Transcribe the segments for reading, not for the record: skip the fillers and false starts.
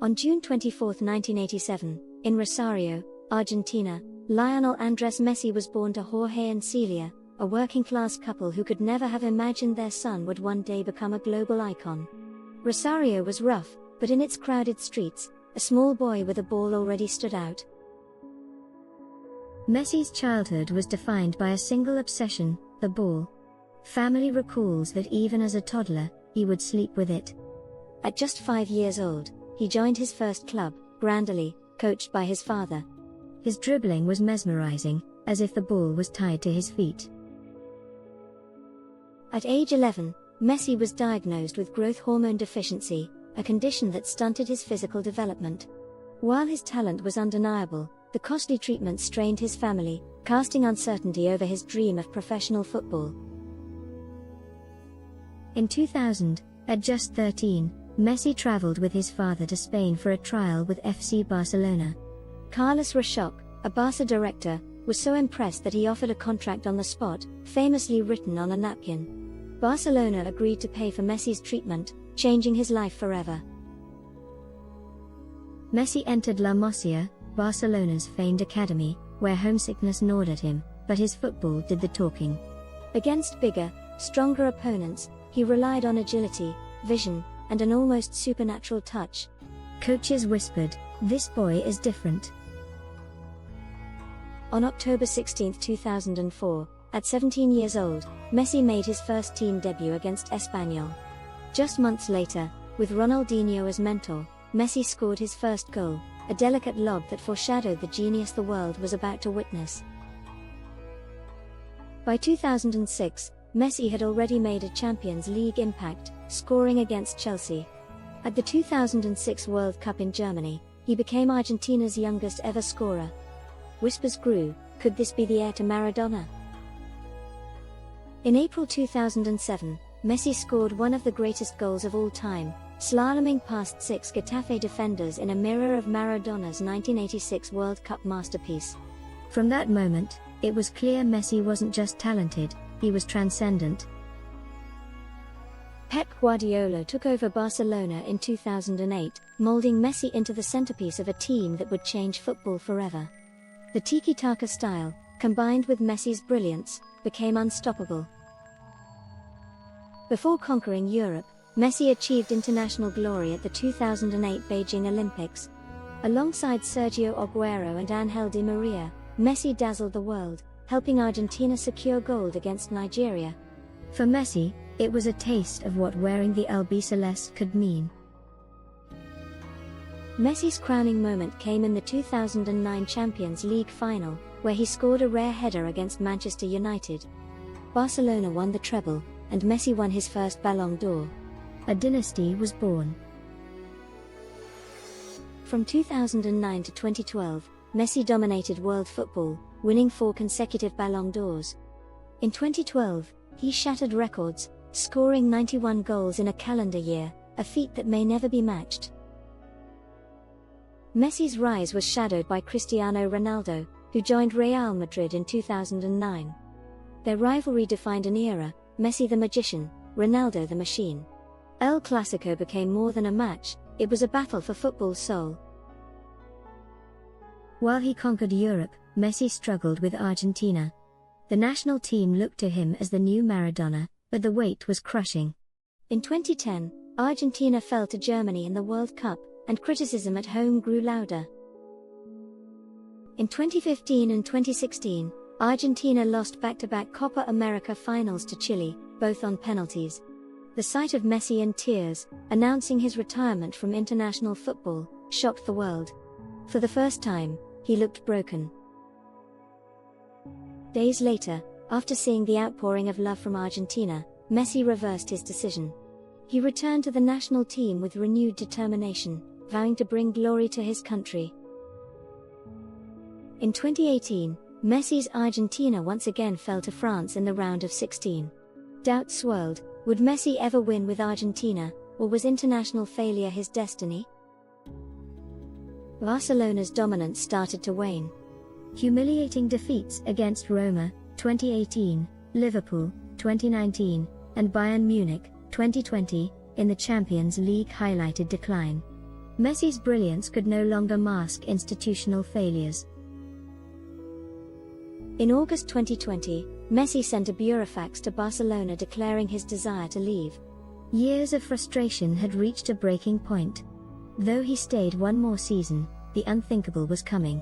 On June 24, 1987, in Rosario, Argentina, Lionel Andres Messi was born to Jorge and Celia, a working-class couple who could never have imagined their son would one day become a global icon. Rosario was rough, but in its crowded streets, a small boy with a ball already stood out. Messi's childhood was defined by a single obsession, the ball. Family recalls that even as a toddler, he would sleep with it. At just 5 years old, he joined his first club, grandest, coached by his father. His dribbling was mesmerizing, as if the ball was tied to his feet. At age 11, Messi was diagnosed with growth hormone deficiency, a condition that stunted his physical development. While his talent was undeniable, the costly treatment strained his family, casting uncertainty over his dream of professional football. In 2000, at just 13, Messi traveled with his father to Spain for a trial with FC Barcelona. Carlos Rachoc, a Barca director, was so impressed that he offered a contract on the spot, famously written on a napkin. Barcelona agreed to pay for Messi's treatment, changing his life forever. Messi entered La Masia, Barcelona's famed academy, where homesickness gnawed at him, but his football did the talking. Against bigger, stronger opponents, he relied on agility, vision, and an almost supernatural touch. Coaches whispered, "This boy is different." On October 16, 2004, at 17 years old, Messi made his first team debut against Espanyol. Just months later, with Ronaldinho as mentor, Messi scored his first goal, a delicate lob that foreshadowed the genius the world was about to witness. By 2006, Messi had already made a Champions League impact, scoring against Chelsea. At the 2006 World Cup in Germany, he became Argentina's youngest ever scorer. Whispers grew, could this be the heir to Maradona? In April 2007, Messi scored one of the greatest goals of all time, slaloming past 6 Getafe defenders in a mirror of Maradona's 1986 World Cup masterpiece. From that moment, it was clear Messi wasn't just talented, he was transcendent. Pep Guardiola took over Barcelona in 2008, molding Messi into the centerpiece of a team that would change football forever. The tiki-taka style, combined with Messi's brilliance, became unstoppable. Before conquering Europe, Messi achieved international glory at the 2008 Beijing Olympics. Alongside Sergio Aguero and Ángel Di Maria, Messi dazzled the world, helping Argentina secure gold against Nigeria. For Messi, it was a taste of what wearing the albiceleste could mean. Messi's crowning moment came in the 2009 Champions League final, where he scored a rare header against Manchester United. Barcelona won the treble, and Messi won his first Ballon d'Or. A dynasty was born. From 2009 to 2012, Messi dominated world football, winning 4 consecutive Ballon d'Ors. In 2012, he shattered records, scoring 91 goals in a calendar year, a feat that may never be matched. Messi's rise was shadowed by Cristiano Ronaldo, who joined Real Madrid in 2009. Their rivalry defined an era, Messi the magician, Ronaldo the machine. El Clasico became more than a match, it was a battle for football's soul. While he conquered Europe, Messi struggled with Argentina. The national team looked to him as the new Maradona, but the weight was crushing. In 2010, Argentina fell to Germany in the World Cup, and criticism at home grew louder. In 2015 and 2016, Argentina lost back-to-back Copa América finals to Chile, both on penalties. The sight of Messi in tears, announcing his retirement from international football, shocked the world. For the first time, he looked broken. Days later, after seeing the outpouring of love from Argentina, Messi reversed his decision. He returned to the national team with renewed determination, vowing to bring glory to his country. In 2018, Messi's Argentina once again fell to France in the round of 16. Doubts swirled, would Messi ever win with Argentina, or was international failure his destiny? Barcelona's dominance started to wane. Humiliating defeats against Roma, 2018, Liverpool, 2019, and Bayern Munich, 2020, in the Champions League highlighted decline. Messi's brilliance could no longer mask institutional failures. In August 2020, Messi sent a burofax to Barcelona declaring his desire to leave. Years of frustration had reached a breaking point. Though he stayed one more season, the unthinkable was coming.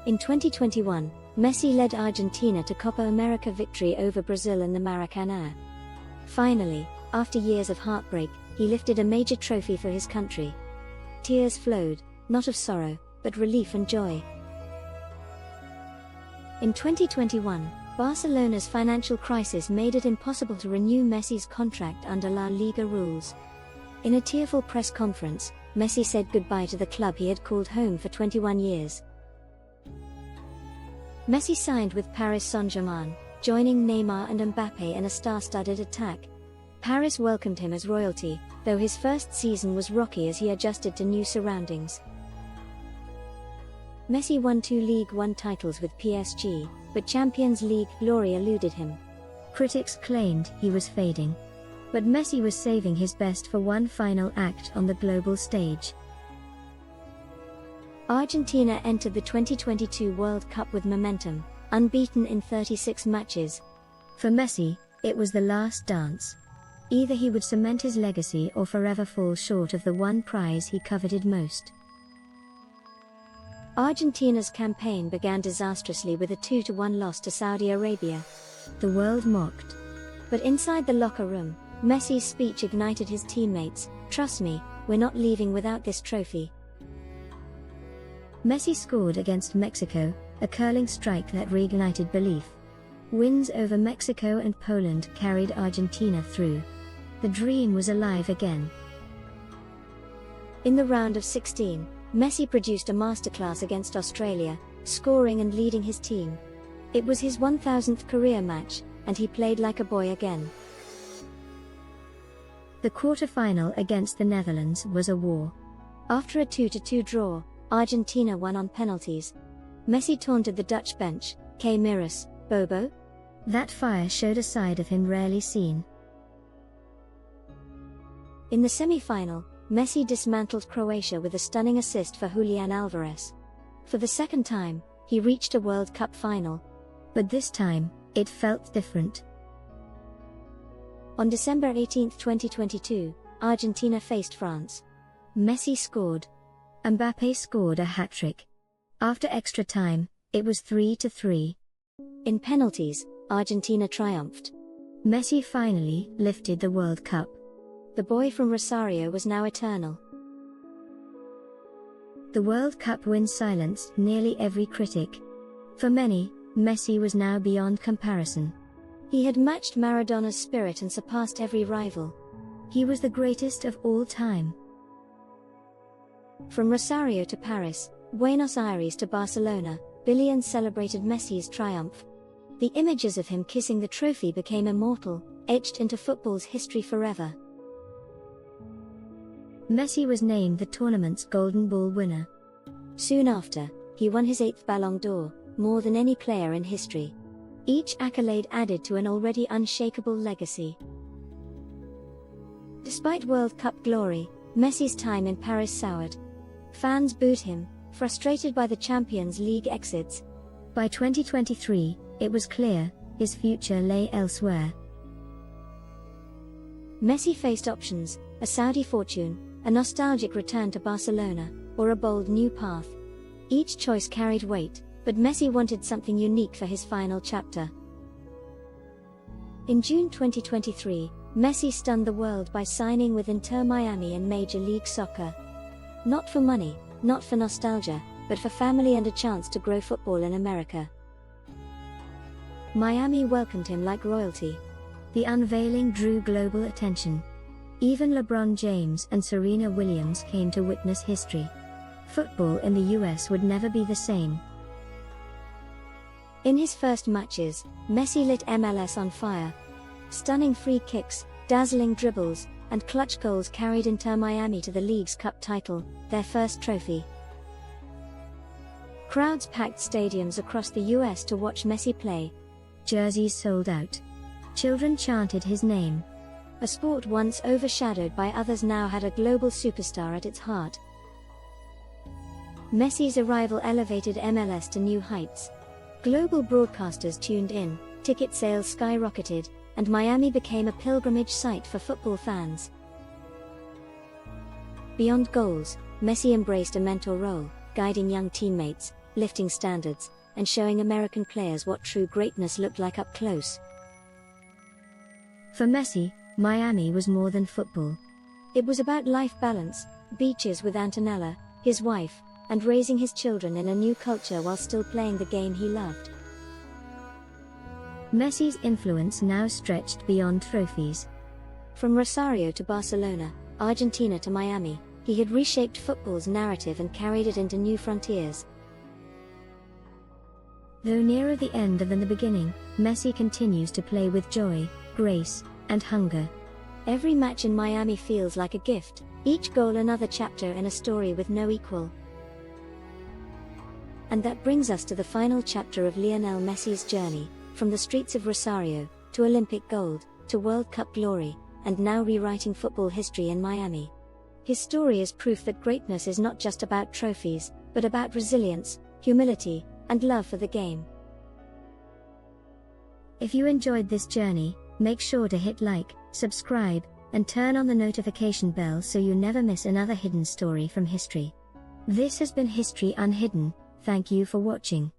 In 2021, Messi led Argentina to Copa América victory over Brazil in the Maracanã. Finally, after years of heartbreak, he lifted a major trophy for his country. Tears flowed, not of sorrow, but relief and joy. In 2021, Barcelona's financial crisis made it impossible to renew Messi's contract under La Liga rules. In a tearful press conference, Messi said goodbye to the club he had called home for 21 years. Messi signed with Paris Saint-Germain, joining Neymar and Mbappé in a star-studded attack. Paris welcomed him as royalty, though his first season was rocky as he adjusted to new surroundings. Messi won 2 Ligue 1 titles with PSG, but Champions League glory eluded him. Critics claimed he was fading. But Messi was saving his best for one final act on the global stage. Argentina entered the 2022 World Cup with momentum, unbeaten in 36 matches. For Messi, it was the last dance. Either he would cement his legacy or forever fall short of the one prize he coveted most. Argentina's campaign began disastrously with a 2-1 loss to Saudi Arabia. The world mocked. But inside the locker room, Messi's speech ignited his teammates. "Trust me, we're not leaving without this trophy." Messi scored against Mexico, a curling strike that reignited belief. Wins over Mexico and Poland carried Argentina through. The dream was alive again. In the round of 16, Messi produced a masterclass against Australia, scoring and leading his team. It was his 1000th career match, and he played like a boy again. The quarter-final against the Netherlands was a war. After a 2-2 draw, Argentina won on penalties. Messi taunted the Dutch bench, "K Miras, Bobo?" That fire showed a side of him rarely seen. In the semi-final, Messi dismantled Croatia with a stunning assist for Julian Alvarez. For the second time, he reached a World Cup final. But this time, it felt different. On December 18, 2022, Argentina faced France. Messi scored. Mbappé scored a hat-trick. After extra time, it was 3-3. In penalties, Argentina triumphed. Messi finally lifted the World Cup. The boy from Rosario was now eternal. The World Cup win silenced nearly every critic. For many, Messi was now beyond comparison. He had matched Maradona's spirit and surpassed every rival. He was the greatest of all time. From Rosario to Paris, Buenos Aires to Barcelona, billions celebrated Messi's triumph. The images of him kissing the trophy became immortal, etched into football's history forever. Messi was named the tournament's Golden Ball winner. Soon after, he won his 8th Ballon d'Or, more than any player in history. Each accolade added to an already unshakable legacy. Despite World Cup glory, Messi's time in Paris soured. Fans booed him, frustrated by the Champions League exits. By 2023, it was clear, his future lay elsewhere. Messi faced options: a Saudi fortune, a nostalgic return to Barcelona, or a bold new path. Each choice carried weight, but Messi wanted something unique for his final chapter. In June 2023, Messi stunned the world by signing with Inter Miami in Major League Soccer. Not for money, not for nostalgia, but for family and a chance to grow football in America. Miami welcomed him like royalty. The unveiling drew global attention. Even LeBron James and Serena Williams came to witness history. Football in the US would never be the same. In his first matches, Messi lit MLS on fire. Stunning free kicks, dazzling dribbles, and clutch goals carried Inter Miami to the league's cup title, their first trophy. Crowds packed stadiums across the US to watch Messi play. Jerseys sold out. Children chanted his name. A sport once overshadowed by others now had a global superstar at its heart. Messi's arrival elevated MLS to new heights. Global broadcasters tuned in, ticket sales skyrocketed, and Miami became a pilgrimage site for football fans. Beyond goals, Messi embraced a mentor role, guiding young teammates, lifting standards, and showing American players what true greatness looked like up close. For Messi, Miami was more than football. It was about life balance, beaches with Antonella, his wife, and raising his children in a new culture while still playing the game he loved. Messi's influence now stretched beyond trophies. From Rosario to Barcelona, Argentina to Miami, he had reshaped football's narrative and carried it into new frontiers. Though nearer the end than the beginning, Messi continues to play with joy, grace, and hunger. Every match in Miami feels like a gift, each goal another chapter in a story with no equal. And that brings us to the final chapter of Lionel Messi's journey, from the streets of Rosario, to Olympic gold, to World Cup glory, and now rewriting football history in Miami. His story is proof that greatness is not just about trophies, but about resilience, humility, and love for the game. If you enjoyed this journey, make sure to hit like, subscribe, and turn on the notification bell so you never miss another hidden story from history. This has been History Unhidden. Thank you for watching.